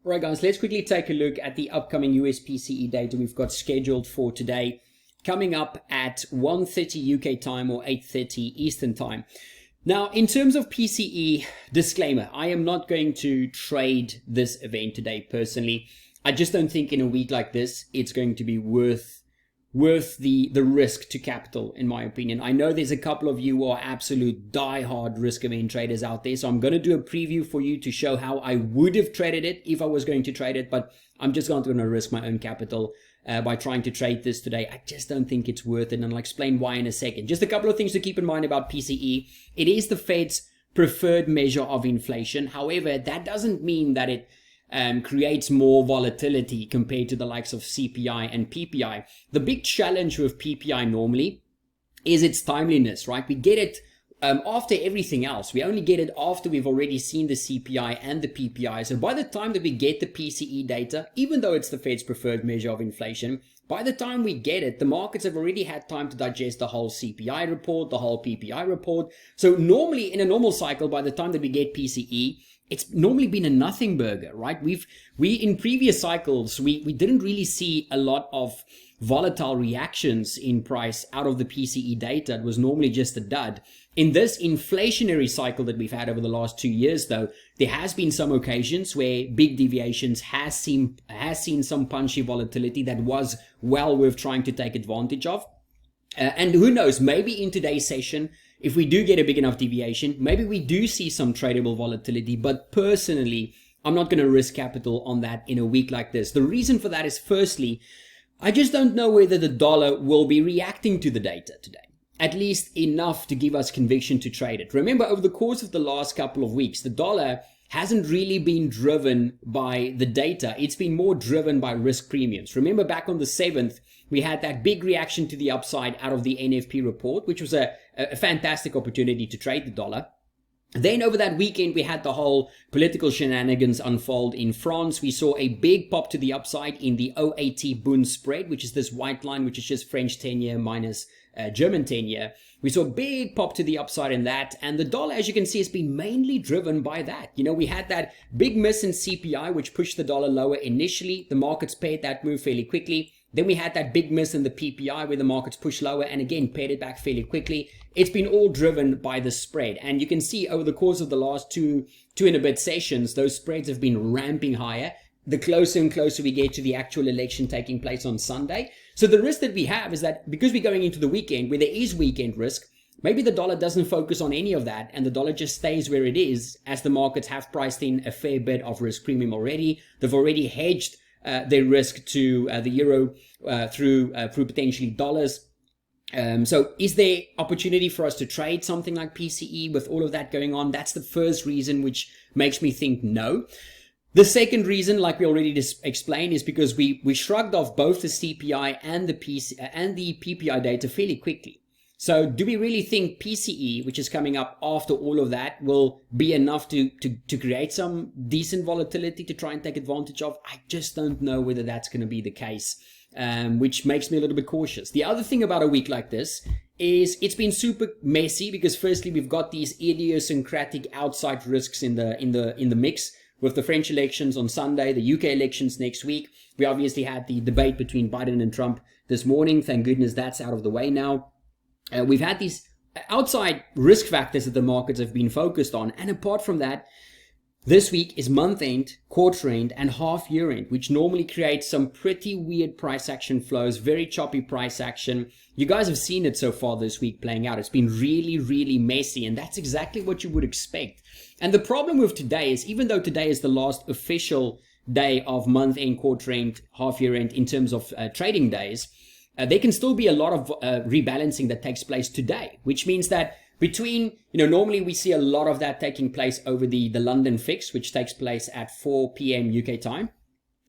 All right, guys, let's quickly take a look at the upcoming US PCE data we've got scheduled for today, coming up at 1:30 UK time or 8:30 Eastern time. Now, in terms of PCE, disclaimer, I am not going to trade this event today personally. I just don't think in a week like this, it's going to be worth the risk to capital, in my opinion. I know there's a couple of you who are absolute die-hard risk event traders out there, so I'm going to do a preview for you to show how I would have traded it if I was going to trade it, but I'm just going to risk my own capital by trying to trade this today. I just don't think it's worth it, and I'll explain why in a second. Just a couple of things to keep in mind about PCE. It is the Fed's preferred measure of inflation. However, that doesn't mean that it creates more volatility compared to the likes of CPI and PPI. The big challenge with PPI normally is its timeliness, right? We get it after everything else. We only get it after we've already seen the CPI and the PPI. So by the time that we get the PCE data, even though it's the Fed's preferred measure of inflation, by the time we get it, the markets have already had time to digest the whole CPI report, the whole PPI report. So normally in a normal cycle, by the time that we get PCE, it's normally been a nothing burger, right? We in previous cycles, we didn't really see a lot of volatile reactions in price out of the PCE data. It was normally just a dud. In this inflationary cycle that we've had over the last 2 years, though, there has been some occasions where big deviations has seen some punchy volatility that was well worth trying to take advantage of. And who knows, maybe in today's session, if we do get a big enough deviation, maybe we do see some tradable volatility, but personally, I'm not going to risk capital on that in a week like this. The reason for that is, firstly, I just don't know whether the dollar will be reacting to the data today, at least enough to give us conviction to trade it. Remember, over the course of the last couple of weeks, the dollar hasn't really been driven by the data. It's been more driven by risk premiums. Remember, back on the 7th, we had that big reaction to the upside out of the NFP report, which was a fantastic opportunity to trade the dollar. Then over that weekend, we had the whole political shenanigans unfold in France. We saw a big pop to the upside in the OAT Bund spread, which is this white line, which is just French 10-year minus German 10-year. We saw a big pop to the upside in that. And the dollar, as you can see, has been mainly driven by that. You know, we had that big miss in CPI, which pushed the dollar lower initially. The markets paired that move fairly quickly. Then we had that big miss in the PPI where the markets pushed lower and again paired it back fairly quickly. It's been all driven by the spread. And you can see over the course of the last two and a bit sessions, those spreads have been ramping higher the closer and closer we get to the actual election taking place on Sunday. So the risk that we have is that because we're going into the weekend where there is weekend risk, maybe the dollar doesn't focus on any of that and the dollar just stays where it is, as the markets have priced in a fair bit of risk premium already. They've already hedged their risk to the euro through potentially dollars. So is there opportunity for us to trade something like PCE with all of that going on? That's the first reason, which makes me think no. The second reason, like we already explained, is because we shrugged off both the CPI and the PPI data fairly quickly. So do we really think PCE, which is coming up after all of that, will be enough to create some decent volatility to try and take advantage of? I just don't know whether that's going to be the case, which makes me a little bit cautious. The other thing about a week like this is it's been super messy because firstly, we've got these idiosyncratic outside risks in the mix with the French elections on Sunday, the UK elections next week. We obviously had the debate between Biden and Trump this morning. Thank goodness that's out of the way now. We've had these outside risk factors that the markets have been focused on. And apart from that, this week is month end, quarter end, and half year end, which normally creates some pretty weird price action flows, very choppy price action. You guys have seen it so far this week playing out. It's been really, really messy, and that's exactly what you would expect. And the problem with today is, even though today is the last official day of month end, quarter end, half year end in terms of trading days, there can still be a lot of rebalancing that takes place today, which means that between, normally we see a lot of that taking place over the London fix, which takes place at 4 p.m. UK time.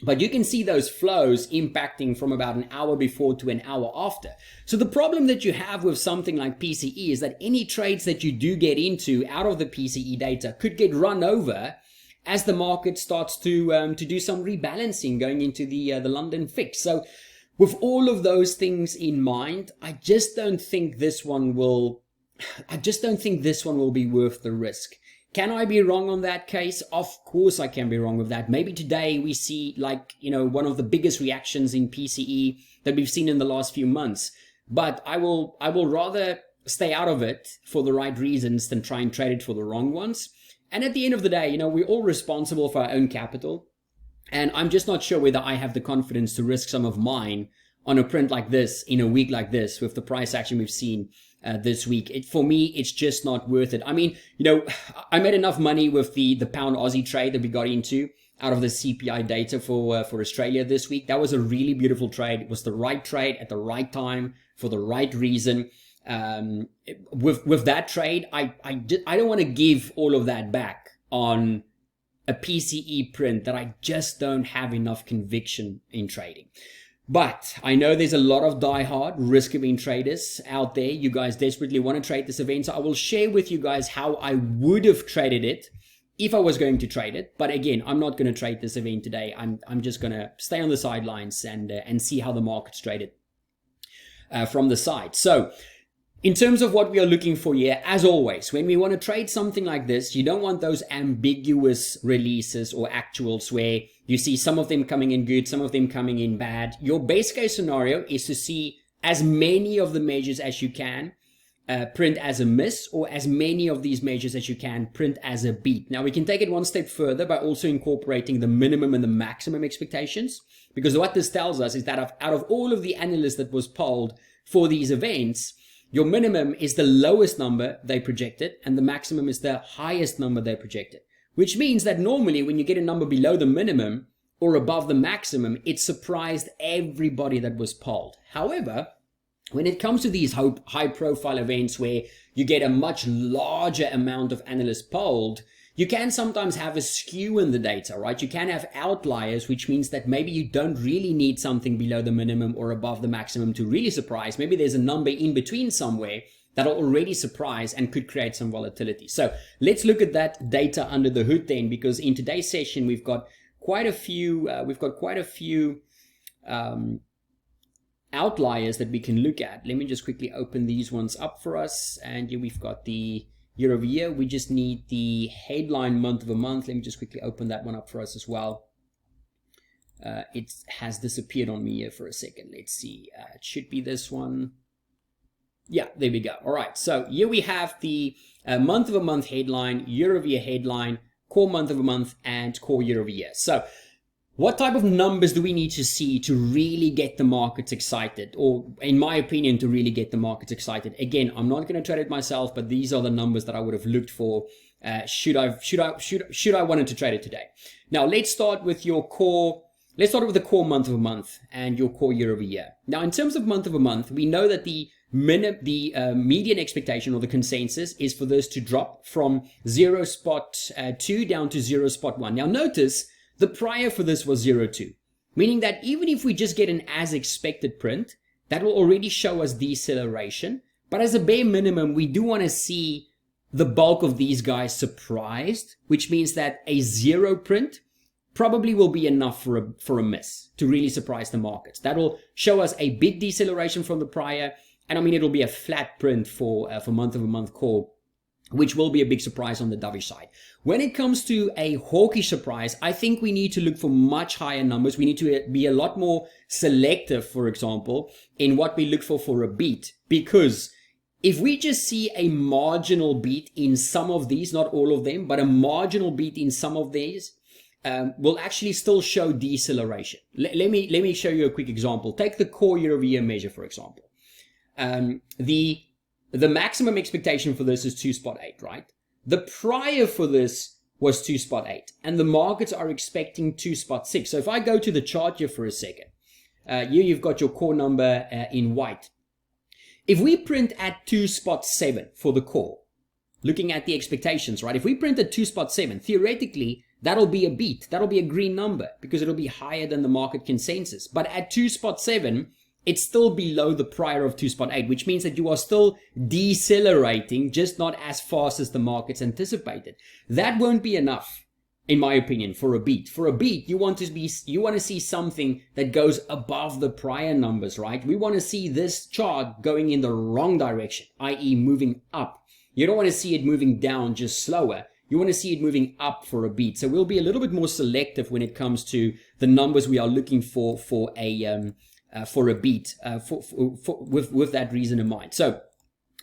But you can see those flows impacting from about an hour before to an hour after. So the problem that you have with something like PCE is that any trades that you do get into out of the PCE data could get run over as the market starts to do some rebalancing going into the London fix. So with all of those things in mind, I just don't think this one will be worth the risk. Can I be wrong on that case? Of course I can be wrong with that. Maybe today we see, like, one of the biggest reactions in PCE that we've seen in the last few months. But I will rather stay out of it for the right reasons than try and trade it for the wrong ones. And at the end of the day, we're all responsible for our own capital. And I'm just not sure whether I have the confidence to risk some of mine on a print like this in a week like this with the price action we've seen this week. For me, it's just not worth it. I mean, I made enough money with the pound Aussie trade that we got into out of the CPI data for Australia this week. That was a really beautiful trade. It was the right trade at the right time for the right reason. With that trade, I don't want to give all of that back on a PCE print that I just don't have enough conviction in trading. But I know there's a lot of diehard risk-averse traders out there. You guys desperately want to trade this event. So I will share with you guys how I would have traded it if I was going to trade it. But again, I'm not going to trade this event today. I'm just going to stay on the sidelines and see how the market's traded from the side. So in terms of what we are looking for here, as always, when we want to trade something like this, you don't want those ambiguous releases or actuals where you see some of them coming in good, some of them coming in bad. Your base case scenario is to see as many of the measures as you can print as a miss, or as many of these measures as you can print as a beat. Now we can take it one step further by also incorporating the minimum and the maximum expectations, because what this tells us is that out of all of the analysts that was polled for these events, your minimum is the lowest number they projected, and the maximum is the highest number they projected. Which means that normally when you get a number below the minimum or above the maximum, it surprised everybody that was polled. However, when it comes to these high-profile events where you get a much larger amount of analysts polled, you can sometimes have a skew in the data, right? You can have outliers, which means that maybe you don't really need something below the minimum or above the maximum to really surprise. Maybe there's a number in between somewhere that'll already surprise and could create some volatility. So let's look at that data under the hood then, because in today's session we've got quite a few outliers that we can look at. Let me just quickly open these ones up for us, and here we've got the year over year. We just need the headline month over month. Let me just quickly open that one up for us as well. It has disappeared on me here for a second. Let's see. It should be this one. Yeah, there we go. All right. So here we have the month over month headline, year over year headline, core month over month, and core year over year. So what type of numbers do we need to see to really get the markets excited, or in my opinion, to really get the markets excited? Again, I'm not going to trade it myself, but these are the numbers that I would have looked for should I wanted to trade it today. Now let's start with your core. Let's start with the core month over month and your core year over year. Now in terms of month over month, we know that the median expectation or the consensus is for this to drop from 0.2 down to 0.1. Now notice the prior for this was 0.2, meaning that even if we just get an as expected print, that will already show us deceleration. But as a bare minimum, we do want to see the bulk of these guys surprised, which means that a 0 print probably will be enough for a miss to really surprise the markets. That will show us a big deceleration from the prior, and I mean it'll be a flat print for month over month core, which will be a big surprise on the dovish side. When it comes to a hawkish surprise, I think we need to look for much higher numbers. We need to be a lot more selective, for example, in what we look for a beat. Because if we just see a marginal beat in some of these, not all of them, but a marginal beat in some of these, will actually still show deceleration. Let me show you a quick example. Take the core year over year measure, for example. The maximum expectation for this is 2.8, right? The prior for this was 2.8, and the markets are expecting 2.6. So if I go to the chart here for a second, here you've got your core number in white. If we print at 2.7 for the core, looking at the expectations, right? If we print at 2.7, theoretically, that'll be a beat. That'll be a green number because it'll be higher than the market consensus. But at 2.7, it's still below the prior of 2.8, which means that you are still decelerating, just not as fast as the markets anticipated. That won't be enough, in my opinion, for a beat. For a beat, you want to see something that goes above the prior numbers, right? We want to see this chart going in the wrong direction, i.e. moving up. You don't want to see it moving down just slower. you want to see it moving up for a beat. So we'll be a little bit more selective when it comes to the numbers we are looking for a beat with that reason in mind. So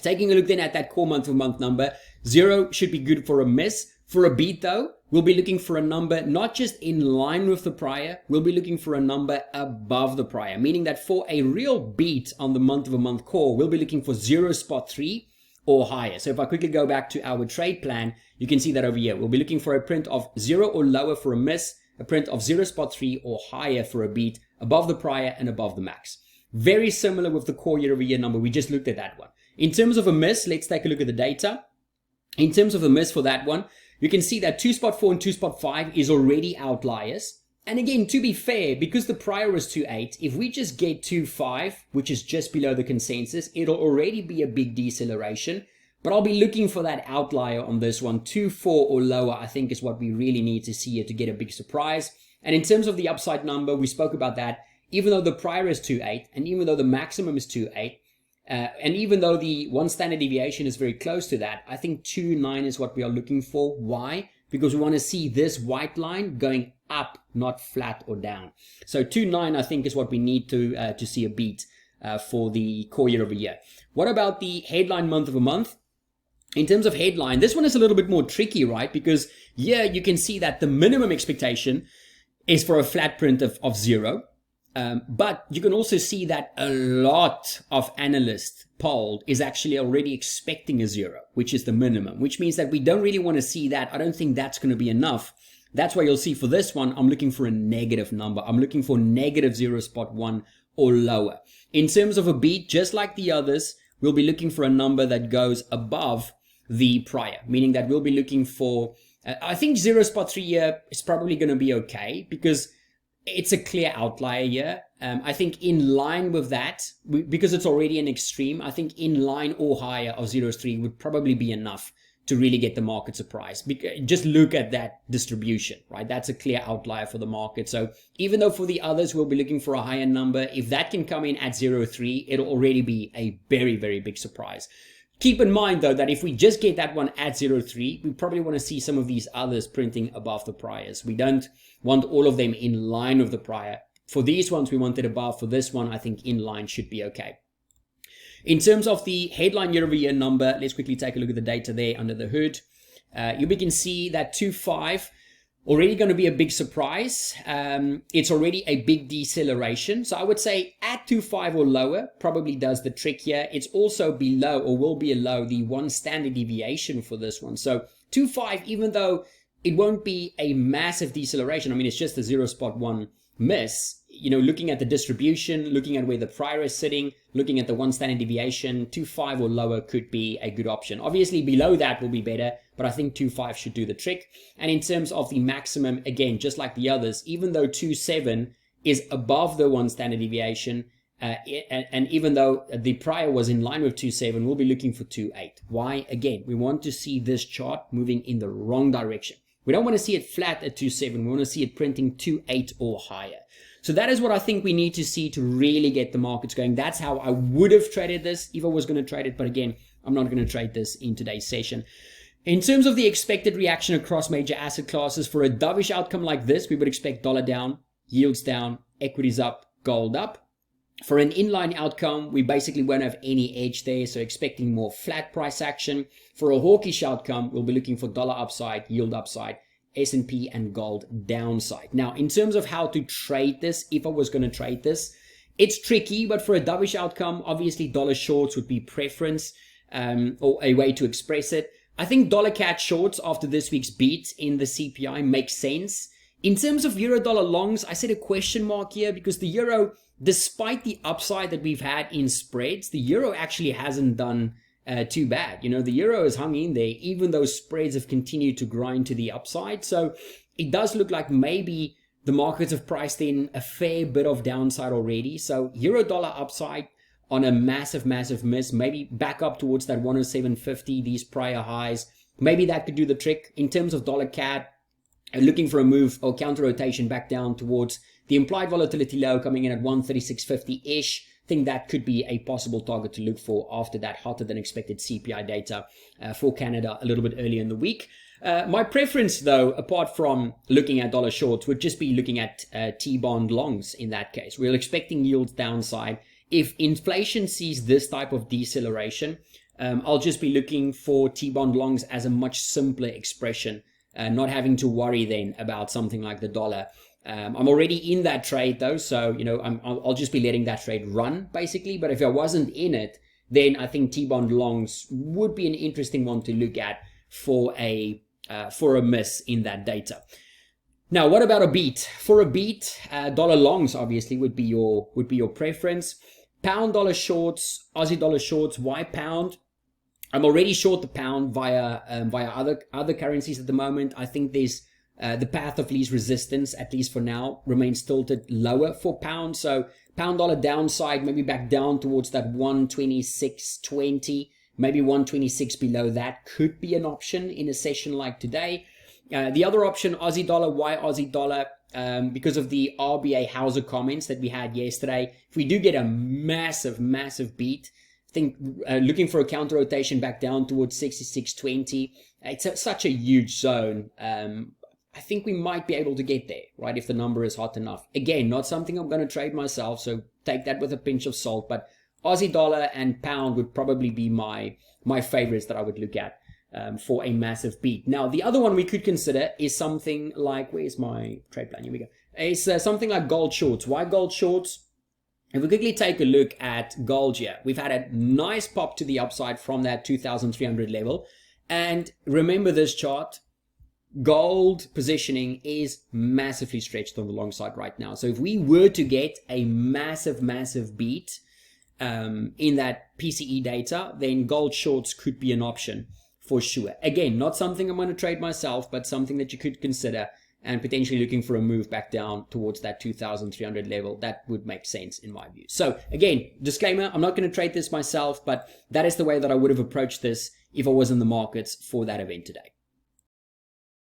taking a look then at that core month-over-month number, 0 should be good for a miss. For a beat though, we'll be looking for a number not just in line with the prior, we'll be looking for a number above the prior, meaning that for a real beat on the month-over-month core, we'll be looking for 0.3 or higher. So if I quickly go back to our trade plan, you can see that over here. We'll be looking for a print of 0 or lower for a miss, a print of 0.3 or higher for a beat, above the prior and above the max. Very similar with the core year-over-year number. We just looked at that one. In terms of a miss, let's take a look at the data. In terms of a miss for that one, you can see that 2.4 and 2.5 is already outliers. And again, to be fair, because the prior was 2.8, if we just get 2.5, which is just below the consensus, it'll already be a big deceleration. But I'll be looking for that outlier on this one. 2.4 or lower, I think, is what we really need to see here to get a big surprise. And in terms of the upside number, we spoke about that. Even though the prior is 2.8, and even though the maximum is 2.8, and even though the one standard deviation is very close to that, I think 2.9 is what we are looking for. Why? Because we want to see this white line going up, not flat or down. So 2.9, I think, is what we need to see a beat for the core year over year. What about the headline month over month? In terms of headline, this one is a little bit more tricky, right? Because here you can see that the minimum expectation is for a flat print of 0. But you can also see that a lot of analysts polled is actually already expecting a 0, which is the minimum, which means that we don't really want to see that. I don't think that's going to be enough. That's why you'll see for this one, I'm looking for a negative number. I'm looking for negative 0.1 or lower. In terms of a beat, just like the others, we'll be looking for a number that goes above the prior, meaning that we'll be looking for, I think 0.3 here is probably going to be okay because it's a clear outlier here. I think in line with that, because it's already an extreme, I think in line or higher of 0.3 would probably be enough to really get the market surprised. Just look at that distribution, right? That's a clear outlier for the market. So even though for the others, we'll be looking for a higher number, if that can come in at 0.3, it'll already be a very, very big surprise. Keep in mind, though, that if we just get that one at 0.3, we probably want to see some of these others printing above the priors. We don't want all of them in line with the prior. For these ones, we want it above. For this one, I think in line should be okay. In terms of the headline year-over-year number, let's quickly take a look at the data there under the hood. You can see that 2.5 already going to be a big surprise. It's already a big deceleration. So I would say at 2.5 or lower probably does the trick here. It's also below or will be below the one standard deviation for this one. So 2.5, even though it won't be a massive deceleration, I mean, it's just a 0.1 miss. You know, looking at the distribution, looking at where the prior is sitting, looking at the one standard deviation, 2.5 or lower could be a good option. Obviously, below that will be better, but I think 2.5 should do the trick. And in terms of the maximum, again, just like the others, even though 2.7 is above the one standard deviation, and even though the prior was in line with 2.7, we'll be looking for 2.8. Why? Again, we want to see this chart moving in the wrong direction. We don't want to see it flat at 2.7. We want to see it printing 2.8 or higher. So that is what I think we need to see to really get the markets going. That's how I would have traded this if I was going to trade it. But again, I'm not going to trade this in today's session. In terms of the expected reaction across major asset classes, for a dovish outcome like this, we would expect dollar down, yields down, equities up, gold up. For an inline outcome, we basically won't have any edge there, so expecting more flat price action. For a hawkish outcome, we'll be looking for dollar upside, yield upside, S&P and gold downside. Now, in terms of how to trade this, if I was going to trade this, it's tricky, but for a dovish outcome, obviously dollar shorts would be preference or a way to express it. I think dollar cat shorts after this week's beat in the CPI makes sense. In terms of euro dollar longs, I set a question mark here because the euro, despite the upside that we've had in spreads, the euro actually hasn't done too bad. You know, the euro has hung in there, even though spreads have continued to grind to the upside. So it does look like maybe the markets have priced in a fair bit of downside already. So euro dollar upside on a massive miss, maybe back up towards that 107.50, these prior highs. Maybe that could do the trick. In terms of dollar CAD, looking for a move or counter rotation back down towards the implied volatility low coming in at 136.50-ish. I think that could be a possible target to look for after that hotter than expected CPI data for Canada a little bit earlier in the week. My preference, though, apart from looking at dollar shorts, would just be looking at T-bond longs in that case. We're expecting yields downside. If inflation sees this type of deceleration, I'll just be looking for T-bond longs as a much simpler expression, not having to worry then about something like the dollar. I'm already in that trade though, so you know I'll just be letting that trade run basically. But if I wasn't in it, then I think T-bond longs would be an interesting one to look at for a miss in that data. Now, what about a beat? For a beat, dollar longs obviously would be your preference. Pound dollar shorts, Aussie dollar shorts. Why pound? I'm already short the pound via other currencies at the moment. I think there's the path of least resistance, at least for now, remains tilted lower for pound. So pound dollar downside, maybe back down towards that 126.20, maybe 126 below that could be an option in a session like today. The other option, Aussie dollar. Why Aussie dollar? Because of the RBA Hauser comments that we had yesterday. If we do get a massive beat, I think looking for a counter rotation back down towards 66.20. It's such a huge zone. I think we might be able to get there, right, if the number is hot enough. Again, not something I'm going to trade myself, so take that with a pinch of salt. But Aussie dollar and pound would probably be my favorites that I would look at for a massive beat. Now, the other one we could consider is something like, where's my trade plan? Here we go. It's something like gold shorts. Why gold shorts? If we quickly take a look at gold here, we've had a nice pop to the upside from that 2,300 level. And remember this chart. Gold positioning is massively stretched on the long side right now. So if we were to get a massive beat in that PCE data, then gold shorts could be an option for sure. Again, not something I'm going to trade myself, but something that you could consider and potentially looking for a move back down towards that 2,300 level. That would make sense in my view. So again, disclaimer, I'm not going to trade this myself, but that is the way that I would have approached this if I was in the markets for that event today.